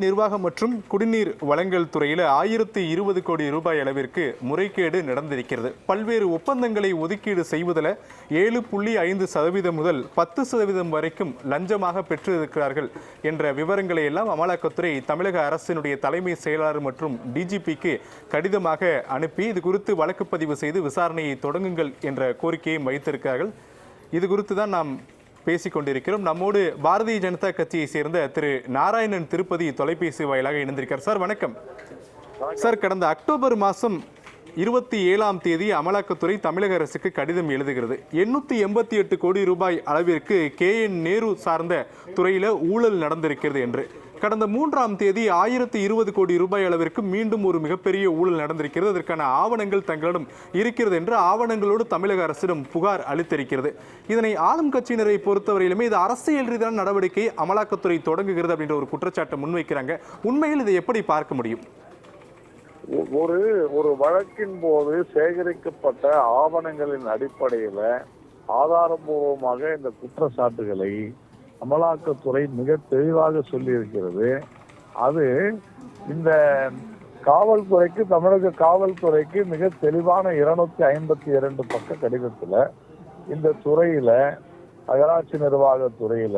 நிர்வாகம் மற்றும் குடிநீர் வழங்கல் துறையில் 1020 கோடி ரூபாய் அளவிற்கு முறைகேடு நடந்திருக்கிறது. பல்வேறு ஒப்பந்தங்களை ஒதுக்கீடு செய்வதில் 7.5% முதல் 10% வரைக்கும் லஞ்சமாக பெற்றிருக்கிறார்கள் என்ற விவரங்களை எல்லாம் அமலாக்கத்துறை தமிழக அரசினுடைய தலைமை செயலாளர் மற்றும் டிஜிபிக்கு கடிதமாக அனுப்பி இது குறித்து வழக்கு பதிவு செய்து விசாரணையை தொடங்குங்கள் என்ற கோரிக்கையை வைத்திருக்கிறார்கள். இது குறித்து தான் நாம் பேசிக்கொண்டிருக்கிறோம். நம்மோடு பாரதிய ஜனதா கட்சியை சேர்ந்த திரு நாராயணன் திருப்பதி தொலைபேசி வாயிலாக இணைந்திருக்கார். சார் வணக்கம். சார், கடந்த அக்டோபர் மாதம் 27ஆம் தேதி அமலாக்கத்துறை தமிழக அரசுக்கு கடிதம் எழுதுகிறது. 888 கோடி ரூபாய் அளவிற்கு KN நேரு சார்ந்த துறையில் ஊழல் நடந்திருக்கிறது என்று. கடந்த 3ஆம் தேதி 1020 கோடி ரூபாய் அளவிற்கு மீண்டும் ஒரு மிகப்பெரிய ஊழல் நடந்திருக்கிறது, அதற்கான ஆவணங்கள் தங்களிடம் இருக்கிறது என்று ஆவணங்களோடு தமிழக அரசிடம் புகார் அளித்திருக்கிறது. இதனை ஆளும் கட்சியினரை பொறுத்தவரையிலுமே இது அரசியல் ரீதியான நடவடிக்கை அமலாக்கத்துறை தொடங்குகிறது அப்படின்ற ஒரு குற்றச்சாட்டை முன்வைக்கிறாங்க. உண்மையில் இதை எப்படி பார்க்க முடியும்? ஒரு வழக்கின் போது சேகரிக்கப்பட்ட ஆவணங்களின் அடிப்படையில ஆதாரபூர்வமாக இந்த குற்றச்சாட்டுகளை அமலாக்கத்துறை மிக தெளிவாக சொல்லி இருக்கிறது. அது இந்த காவல்துறைக்கு, தமிழக காவல்துறைக்கு மிக தெளிவான 252 பக்க கடிதத்துல இந்த துறையில, நகராட்சி நிர்வாக துறையில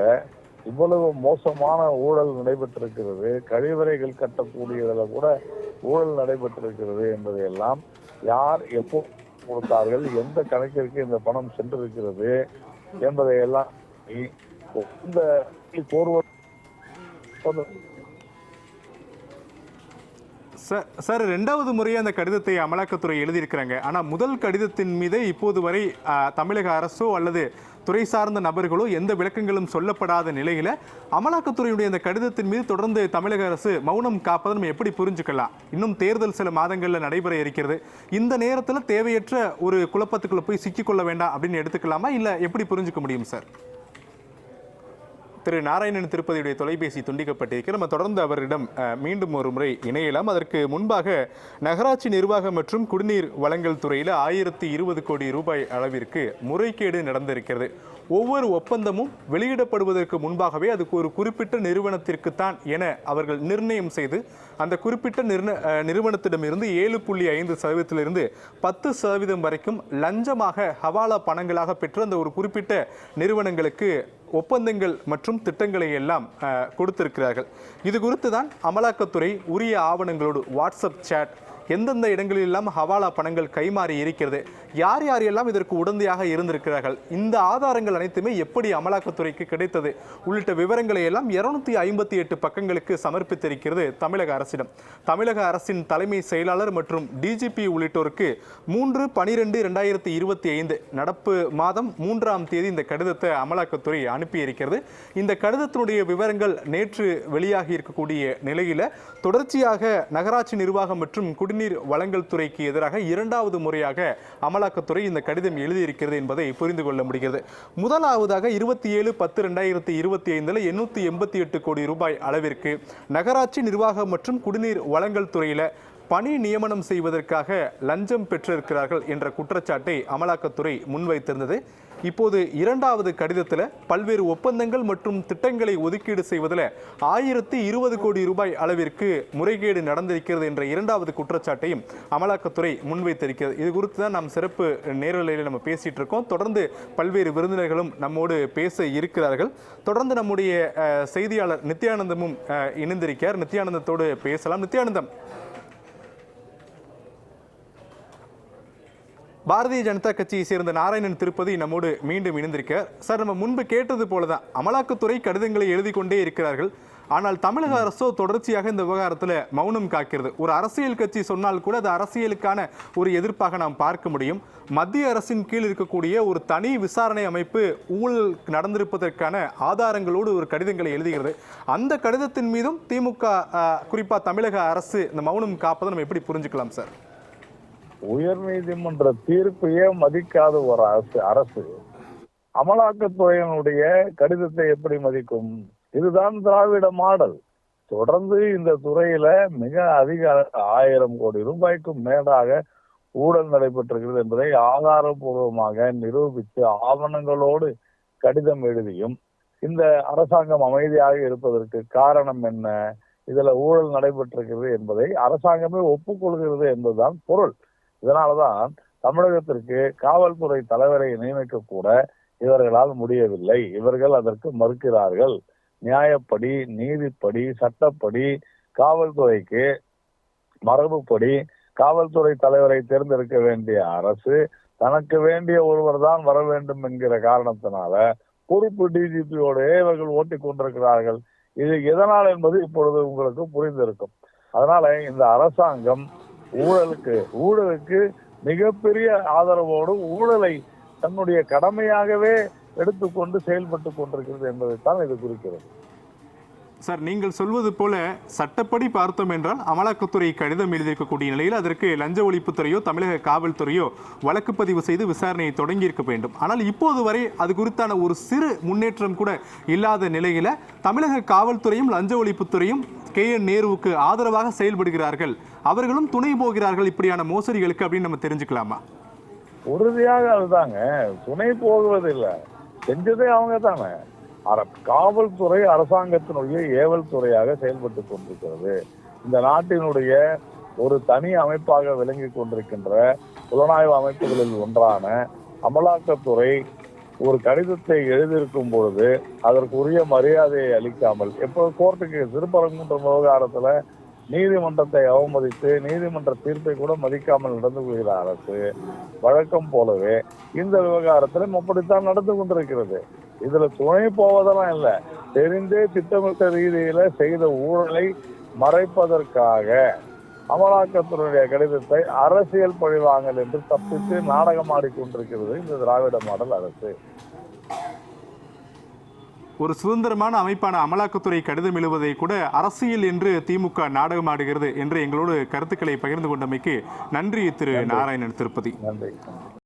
இவ்வளவு மோசமான ஊழல் நடைபெற்றிருக்கிறது, கழிவறைகள் கட்டக்கூடியதுல கூட ஊழல் நடைபெற்றிருக்கிறது என்பதையெல்லாம் யார் எப்போ கொடுத்தார்கள், எந்த கணக்கிற்கு இந்த பணம் சென்றிருக்கிறது என்பதையெல்லாம் இந்த சார், இரண்டாவது முறையே அந்த கடிதத்தை அமலாக்கத்துறை எழுதியிருக்கிறாங்க. ஆனால் முதல் கடிதத்தின் மீது இப்போது வரை தமிழக அரசோ அல்லது துறை சார்ந்த நபர்களோ எந்த விளக்கங்களும் சொல்லப்படாத நிலையில அமலாக்கத்துறையுடைய அந்த கடிதத்தின் மீது தொடர்ந்து தமிழக அரசு மௌனம் காப்பதை நம்ம எப்படி புரிஞ்சுக்கலாம்? இன்னும் தேர்தல் சில மாதங்கள்ல நடைபெற இருக்கிறது. இந்த நேரத்தில் தேவையற்ற ஒரு குழப்பத்துக்குள்ள போய் சிக்கிக்கொள்ள வேண்டாம் அப்படின்னு எடுத்துக்கலாமா, இல்ல எப்படி புரிஞ்சுக்க முடியும் சார்? திரு நாராயணன் திருப்பதியுடைய தொலைபேசி துண்டிக்கப்பட்டிருக்கிறது. நம்ம தொடர்ந்து அவரிடம் மீண்டும் ஒரு முறை இணையலாம். அதற்கு முன்பாக நகராட்சி நிர்வாகம் மற்றும் குடிநீர் வழங்கல் துறையில் 1020 கோடி ரூபாய் அளவிற்கு முறைகேடு நடந்திருக்கிறது. ஒவ்வொரு ஒப்பந்தமும் வெளியிடப்படுவதற்கு முன்பாகவே அதுக்கு ஒரு குறிப்பிட்ட நிறுவனத்திற்குத்தான் என அவர்கள் நிர்ணயம் செய்து அந்த குறிப்பிட்ட நிறுவனத்திடமிருந்து 7.5%இருந்து 10% வரைக்கும் லஞ்சமாக ஹவாலா பணங்களாக பெற்று அந்த ஒரு குறிப்பிட்ட நிறுவனங்களுக்கு ஒப்பந்தங்கள் மற்றும் திட்டங்களை எல்லாம் கொடுத்திருக்கிறார்கள். இது குறித்து தான் அமலாக்கத்துறை உரிய ஆவணங்களோடு வாட்ஸ்அப் சேட், எந்தெந்த இடங்களிலெல்லாம் ஹவாலா பணங்கள் கைமாறி இருக்கிறது, யார் யாரெல்லாம் இதற்கு உடந்தையாக இருந்திருக்கிறார்கள், இந்த ஆதாரங்கள் அனைத்துமே எப்படி அமலாக்கத்துறைக்கு கிடைத்தது உள்ளிட்ட விவரங்களை எல்லாம் 258 பக்கங்களுக்கு சமர்ப்பித்திருக்கிறது தமிழக அரசிடம். தமிழக அரசின் தலைமை செயலாளர் மற்றும் டிஜிபி உள்ளிட்டோருக்கு 3/12/2025 நடப்பு மாதம் 3ஆம் தேதி இந்த கடிதத்தை அமலாக்கத்துறை அனுப்பியிருக்கிறது. இந்த கடிதத்தினுடைய விவரங்கள் நேற்று வெளியாகி இருக்கக்கூடிய நிலையில தொடர்ச்சியாக நகராட்சி நிர்வாகம் மற்றும் குடிநீர் வழங்கல் துறைக்கு எதிராக இரண்டாவது முறையாக அமலாக்கத்துறை இந்த கடிதம் எழுதியிருக்கிறது என்பதை புரிந்து கொள்ள முடிகிறது. முதலாவதாக 27/10/2025 888 கோடி ரூபாய் அளவிற்கு நகராட்சி நிர்வாகம் மற்றும் குடிநீர் வழங்கல் துறையில பணி நியமனம் செய்வதற்காக லஞ்சம் பெற்றிருக்கிறார்கள் என்ற குற்றச்சாட்டை அமலாக்கத்துறை முன்வைத்திருந்தது. இப்போது இரண்டாவது கடிதத்தில் பல்வேறு ஒப்பந்தங்கள் மற்றும் திட்டங்களை ஒதுக்கீடு செய்வதில் 1020 கோடி ரூபாய் அளவிற்கு முறைகேடு நடந்திருக்கிறது என்ற இரண்டாவது குற்றச்சாட்டையும் அமலாக்கத்துறை முன்வைத்திருக்கிறது. இது குறித்து தான் நாம் சிறப்பு நேரலையில் நம்ம பேசிட்டு இருக்கோம். தொடர்ந்து பல்வேறு விருந்தினர்களும் நம்மோடு பேச இருக்கிறார்கள். தொடர்ந்து நம்முடைய செய்தியாளர் நித்யானந்தமும் இணைந்திருக்கிறார். நித்யானந்தத்தோடு பேசலாம். நித்யானந்தம், பாரதிய ஜனதா கட்சியை சேர்ந்த நாராயணன் திருப்பதி நம்மோடு மீண்டும் இணைந்திருக்கார். சார், நம்ம முன்பு கேட்டது போலதான் அமலாக்கத்துறை கடிதங்களை எழுதி கொண்டே இருக்கிறார்கள். ஆனால் தமிழக அரசோ தொடர்ச்சியாக இந்த விவகாரத்தில் மௌனம் காக்கிறது. ஒரு அரசியல் கட்சி சொன்னால் கூட அது அரசியலுக்கான ஒரு எதிர்ப்பாக நாம் பார்க்க முடியும். மத்திய அரசின் கீழ் இருக்கக்கூடிய ஒரு தனி விசாரணை அமைப்பு ஊழல் நடந்திருப்பதற்கான ஆதாரங்களோடு ஒரு கடிதங்களை எழுதுகிறது. அந்த கடிதத்தின் மீதும் திமுக, குறிப்பாக தமிழக அரசு இந்த மௌனம் காப்பதை நம்ம எப்படி புரிஞ்சுக்கலாம் சார்? உயர் நீதிமன்ற தீர்ப்பையே மதிக்காத ஒரு அரசு அமலாக்கத்துறையினுடைய கடிதத்தை எப்படி மதிக்கும்? இதுதான் திராவிட மாடல். தொடர்ந்து இந்த துறையில மிக அதிக 1000 கோடி ரூபாய்க்கும் மேலாக ஊழல் நடைபெற்றிருக்கிறது என்பதை ஆதாரபூர்வமாக நிரூபித்து ஆவணங்களோடு கடிதம் எழுதியும் இந்த அரசாங்கம் அமைதியாக இருப்பதற்கு காரணம் என்ன? இதுல ஊழல் நடைபெற்றிருக்கிறது என்பதை அரசாங்கமே ஒப்புக்கொள்கிறது என்பதுதான் பொருள். இதனாலதான் தமிழகத்திற்கு காவல்துறை தலைவரை நியமிக்க கூட இவர்களால் முடியவில்லை. இவர்கள் அதற்கு மறுக்கிறார்கள். நியாயப்படி, நீதிப்படி, சட்டப்படி, காவல்துறைக்கு மரபுப்படி காவல்துறை தலைவரை தேர்ந்தெடுக்க வேண்டிய அரசு தனக்கு வேண்டிய ஒருவர் தான் வர வேண்டும் என்கிற காரணத்தினால பொறுப்பு டிஜிபியோட இவர்கள் ஓட்டிக் கொண்டிருக்கிறார்கள். இது எதனால் என்பது இப்பொழுது உங்களுக்கு புரிந்திருக்கும். அதனால இந்த அரசாங்கம் ஊழலுக்கு மிகப்பெரிய ஆதரவோடு ஊழலை தன்னுடைய கடமையாகவே எடுத்துக்கொண்டு செயல்பட்டு கொண்டிருக்கிறது என்பதைத்தான் இது குறிக்கிறது. சார், நீங்கள் சொல்வது போல சட்டப்படி பார்த்தோம் என்றால் அமலாக்கத்துறை கடிதம் எழுதியிருக்கக்கூடிய நிலையில் அதற்கு லஞ்ச ஒழிப்புத்துறையோ தமிழக காவல்துறையோ வழக்கு பதிவு செய்து விசாரணையை தொடங்கியிருக்க வேண்டும். ஆனால் இப்போது வரை அது குறித்தான ஒரு சிறு முன்னேற்றம் கூட இல்லாத நிலையில தமிழக காவல்துறையும் லஞ்ச ஒழிப்புத்துறையும் KN நேருவுக்கு ஆதரவாக செயல்படுகிறார்கள், அவர்களும் துணை போகிறார்கள் இப்படியான மோசடிகளுக்கு அப்படின்னு நம்ம தெரிஞ்சுக்கலாமா? உறுதியாக அதுதாங்க, துணை போகுவதில்லை, செஞ்சதே அவங்க தானே. காவல்துறை அரசாங்கத்தினுடைய ஏவல் துறையாக செயல்பட்டு கொண்டிருக்கிறது. இந்த நாட்டினுடைய ஒரு தனி அமைப்பாக விளங்கி கொண்டிருக்கின்ற புலனாய்வு அமைப்புகளில் ஒன்றான அமலாக்கத்துறை ஒரு கடிதத்தை எழுதியிருக்கும் பொழுது அதற்குரிய மரியாதையை அளிக்காமல், எப்போ கோர்ட்டுக்கு திருப்பரங்குன்ற விவகாரத்துல நீதிமன்றத்தை அவமதித்து நீதிமன்ற தீர்ப்பை கூட மதிக்காமல் நடந்து கொள்கிற அரசு வழக்கம் போலவே இந்த விவகாரத்திலும் அப்படித்தான் நடந்து கொண்டிருக்கிறது. இதுல துணை போவதெல்லாம் இல்லை, தெரிந்தே திட்டமிட்ட ரீதியில செய்த ஊழலை மறைப்பதற்காக அமலாக்கத்துறையுடைய கடிதத்தை அரசியல் பழிவாங்கல் என்று தப்பித்து நாடகமாடிக்கொண்டிருக்கிறது இந்த திராவிட மாடல் அரசு. ஒரு சுதந்திரமான அமைப்பான அமலாக்கத்துறை கடிதம் எழுவதை கூட அரசியல் என்று திமுக நாடகமாடுகிறது என்று எங்களோடு கருத்துக்களை பகிர்ந்து கொண்டமைக்கு நன்றி திரு நாராயணன் திருப்பதி. நன்றி.